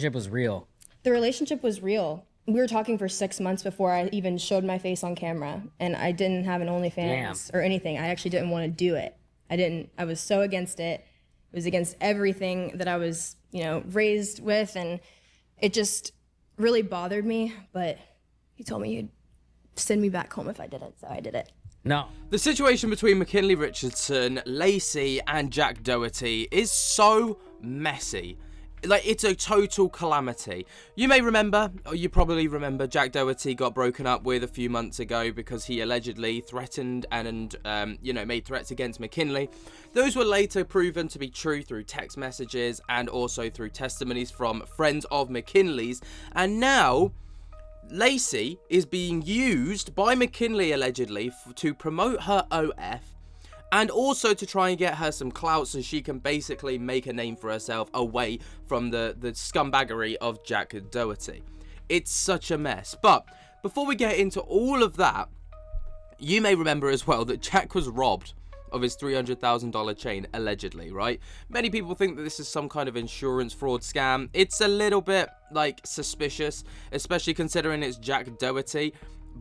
relationship was real. The relationship was real. We were talking for 6 months before I even showed my face on camera, and I didn't have an OnlyFans or anything. I actually didn't want to do it. I was so against it. It was against everything that I was, raised with, and it just really bothered me, but he told me he'd send me back home if I did it, so I did it. No. The situation between McKinley Richardson, Lacy, and Jack Doherty is so messy. Like, it's a total calamity. You may remember, or you probably remember, Jack Doherty got broken up with a few months ago because he allegedly threatened and made threats against McKinley. Those were later proven to be true through text messages and also through testimonies from friends of McKinley's. And now, Lacy is being used by McKinley, allegedly, to promote her OF. And also to try and get her some clout so she can basically make a name for herself away from the scumbaggery of Jack Doherty. It's such a mess. But before we get into all of that, you may remember as well that Jack was robbed of his $300,000 chain, allegedly, right? Many people think that this is some kind of insurance fraud scam. It's a little bit, suspicious, especially considering it's Jack Doherty.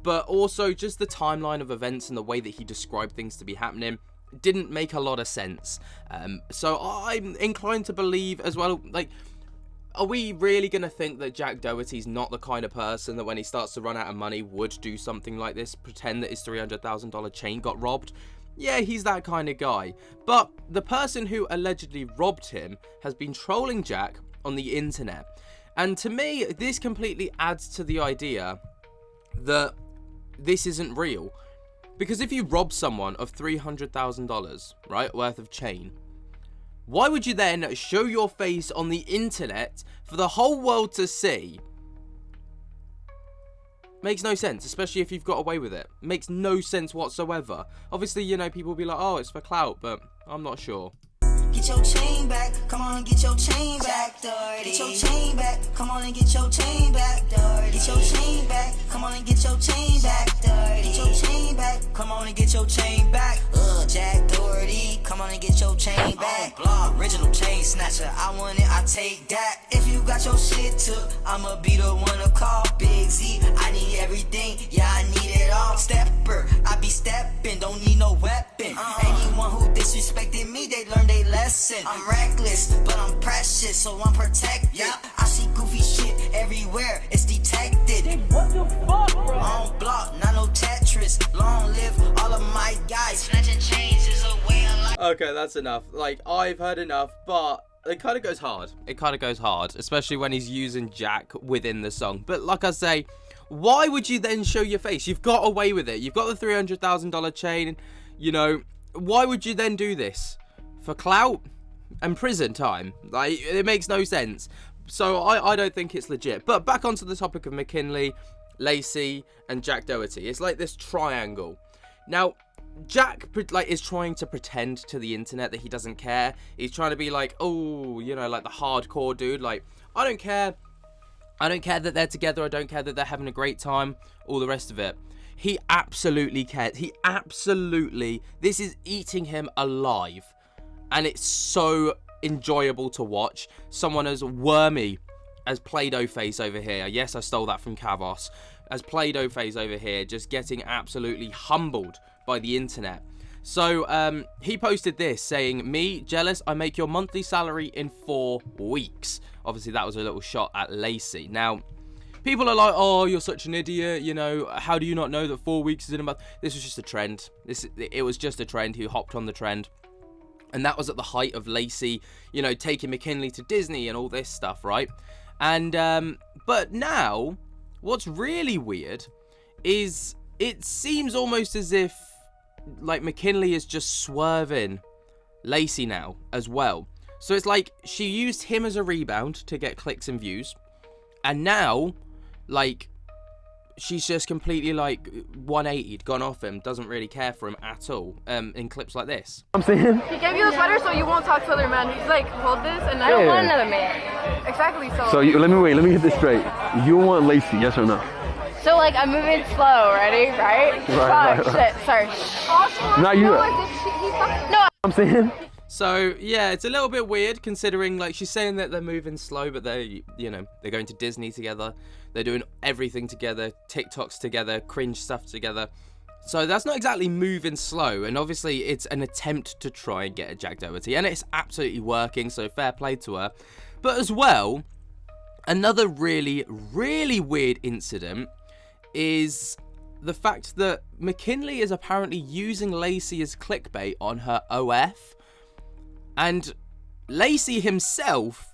But also just the timeline of events and the way that he described things to be happening didn't make a lot of sense. So I'm inclined to believe as well, are we really going to think that Jack Doherty's not the kind of person that when he starts to run out of money would do something like this, pretend that his $300,000 chain got robbed? Yeah, he's that kind of guy. But the person who allegedly robbed him has been trolling Jack on the internet. And to me, this completely adds to the idea that this isn't real. Because if you rob someone of $300,000, right, worth of chain, why would you then show your face on the internet for the whole world to see? Makes no sense, especially if you've got away with it. Makes no sense whatsoever. Obviously, people will be like, oh, it's for clout, but I'm not sure. Get your chain back, come on and get your chain back, Doherty. Get your chain back, come on and get your chain back, Doherty. Get your chain back, come on and get your chain back, Doherty. Get your chain back, come on and get your chain back. Jack Doherty, come on and get your chain back. Blah, original chain snatcher, I want it, I take that. If you got your shit took, I'ma be the one to call Big Z. I need everything, yeah, I need it all. Stepper, I be stepping, don't need no weapon. Anyone who disrespected me, they learned they lesson. I'm reckless, but I'm precious, so I'm protected. I see goofy shit everywhere, it's detected. What the fuck, bro? On block, not no Tetris. Long live all of my guys. Snatching chains is a way of life. Okay, that's enough. I've heard enough, but it kind of goes hard. It kind of goes hard, especially when he's using Jack within the song. But like I say, why would you then show your face? You've got away with it. You've got the $300,000 chain. Why would you then do this? For clout and prison time? It makes no sense. So I don't think it's legit. But back onto the topic of McKinley, Lacy, and Jack Doherty. It's like this triangle. Now, Jack is trying to pretend to the internet that he doesn't care. He's trying to be like, oh, the hardcore dude. I don't care. I don't care that they're together. I don't care that they're having a great time. All the rest of it. He absolutely cares. This is eating him alive. And it's so enjoyable to watch. Someone as wormy as Play-Doh face over here. Yes, I stole that from Kavos. As Play-Doh face over here, just getting absolutely humbled by the internet. So, he posted this saying, me, jealous, I make your monthly salary in 4 weeks. Obviously, that was a little shot at Lacy. Now, people are like, oh, you're such an idiot, how do you not know that 4 weeks is in a month? This was just a trend. It was just a trend. He hopped on the trend. And that was at the height of Lacy, taking McKinley to Disney and all this stuff, right? And, but now, what's really weird is it seems almost as if, McKinley is just swerving Lacy now as well. So it's like she used him as a rebound to get clicks and views. And now, she's just completely 180'd, gone off him, doesn't really care for him at all in clips like this. I'm saying? He gave you the sweater so you won't talk to other men. He's like, hold this and I don't want another man. Exactly, so. Let me get this straight. You want Lacy, yes or no? So I'm moving slow, ready? Right? Right. Shit, sorry. Not you. No, I'm saying? So yeah, it's a little bit weird considering like she's saying that they're moving slow, but they're going to Disney together. They're doing everything together, TikToks together, cringe stuff together. So that's not exactly moving slow, and obviously it's an attempt to try and get a Jack Doherty, and it's absolutely working, so fair play to her. But as well, another really, really weird incident is the fact that McKinley is apparently using Lacy as clickbait on her OF, and Lacy himself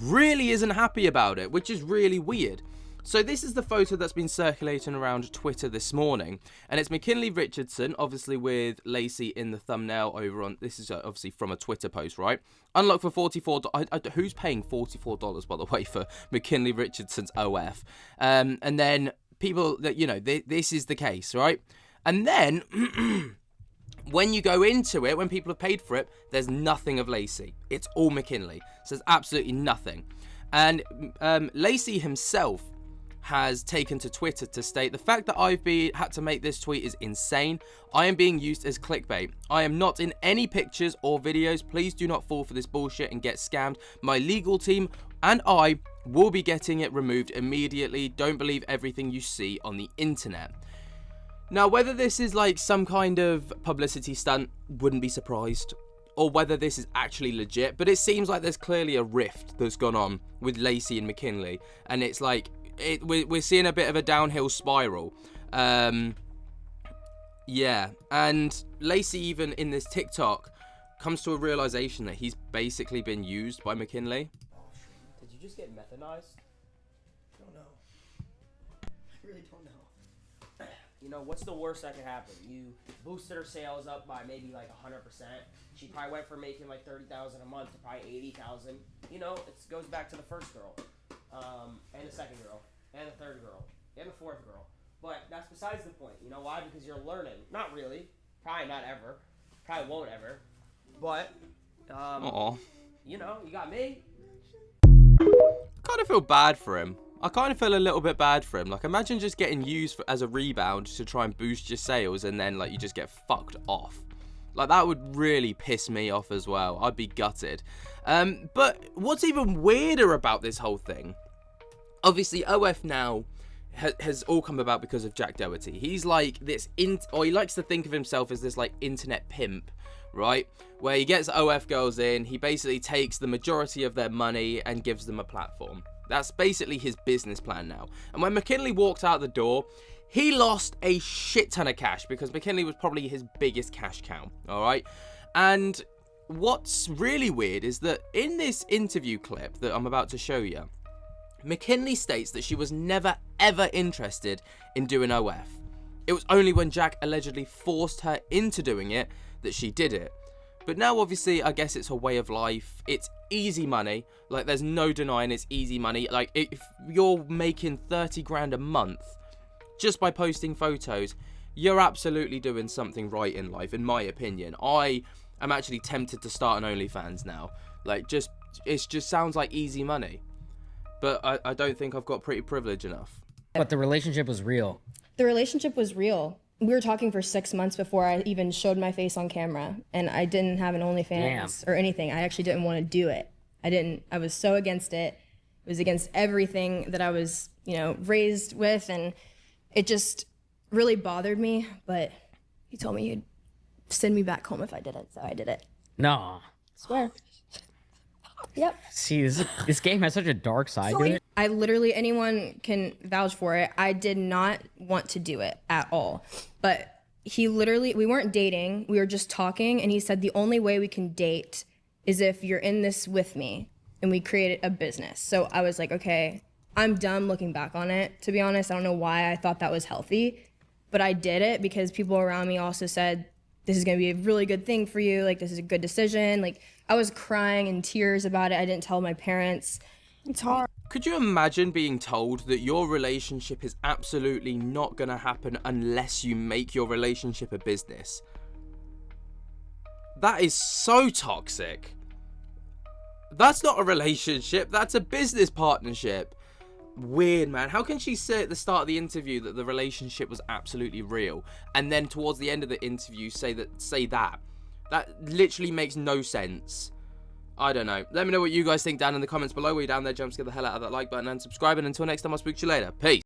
really isn't happy about it, which is really weird. So this is the photo that's been circulating around Twitter this morning, and it's McKinley Richardson, obviously with Lacy in the thumbnail over on, this is obviously from a Twitter post, right? Unlocked for $44, who's paying $44, by the way, for McKinley Richardson's OF? And then people that, this is the case, right? And then, when you go into it, when people have paid for it, there's nothing of Lacy. It's all McKinley. So there's absolutely nothing. And Lacy himself has taken to Twitter to state, the fact that I've had to make this tweet is insane. I am being used as clickbait. I am not in any pictures or videos. Please do not fall for this bullshit and get scammed. My legal team and I will be getting it removed immediately. Don't believe everything you see on the internet. Now, whether this is like some kind of publicity stunt, wouldn't be surprised. Or whether this is actually legit, but it seems like there's clearly a rift that's gone on with Lacy and McKinley. And it's like, we're seeing a bit of a downhill spiral. Yeah, and Lacy, even in this TikTok, comes to a realization that he's basically been used by McKinley. Did you just get methanized? I don't know. I really don't know. You know, what's the worst that could happen? You boosted her sales up by maybe like 100%. She probably went from making like $30,000 a month to probably $80,000. You know, it goes back to the first girl. And the second girl, and the third girl, and the fourth girl. But that's besides the point. You know why? Because you're learning. Not really. Probably not ever. Probably won't ever. But, you know, you got me. I kind of feel bad for him. I kind of feel a little bit bad for him. Like, imagine just getting used as a rebound to try and boost your sales, and then, like, you just get fucked off. Like, that would really piss me off as well. I'd be gutted. But what's even weirder about this whole thing, obviously OF now has all come about because of Jack Doherty. He's like this, or he likes to think of himself as this like internet pimp, right? Where he gets OF girls in, he basically takes the majority of their money and gives them a platform. That's basically his business plan now. And when McKinley walked out the door, he lost a shit ton of cash because McKinley was probably his biggest cash cow, all right? And what's really weird is that in this interview clip that I'm about to show you, McKinley states that she was never ever interested in doing OF. It was only when Jack allegedly forced her into doing it that she did it. But now obviously I guess it's her way of life. It's easy money. Like, there's no denying it's easy money. Like, if you're making 30 grand a month just by posting photos, you're absolutely doing something right in life, in my opinion. I am actually tempted to start an OnlyFans now. Like, it just sounds like easy money. But I don't think I've got pretty privilege enough. But the relationship was real. The relationship was real. We were talking for 6 months before I even showed my face on camera, and I didn't have an OnlyFans or anything. I actually didn't want to do it. I was so against it. It was against everything that I was, raised with, and it just really bothered me. But he told me he'd send me back home if I did it, so I did it. No. Swear. Yep. See, this game has such a dark side to it. I literally, anyone can vouch for it. I did not want to do it at all. But we weren't dating. We were just talking. And he said, the only way we can date is if you're in this with me. And we created a business. So I was like, okay, I'm done looking back on it. To be honest, I don't know why I thought that was healthy. But I did it because people around me also said, this is going to be a really good thing for you. Like, this is a good decision. Like, I was crying in tears about it. I didn't tell my parents. It's hard. Could you imagine being told that your relationship is absolutely not going to happen unless you make your relationship a business? That is so toxic. That's not a relationship. That's a business partnership. Weird, man. How can she say at the start of the interview that the relationship was absolutely real, and then towards the end of the interview say that That literally makes no sense. I don't know. Let me know what you guys think down in the comments below. While you're down there, jump to get the hell out of that like button and subscribe. And until next time, I'll speak to you later. Peace.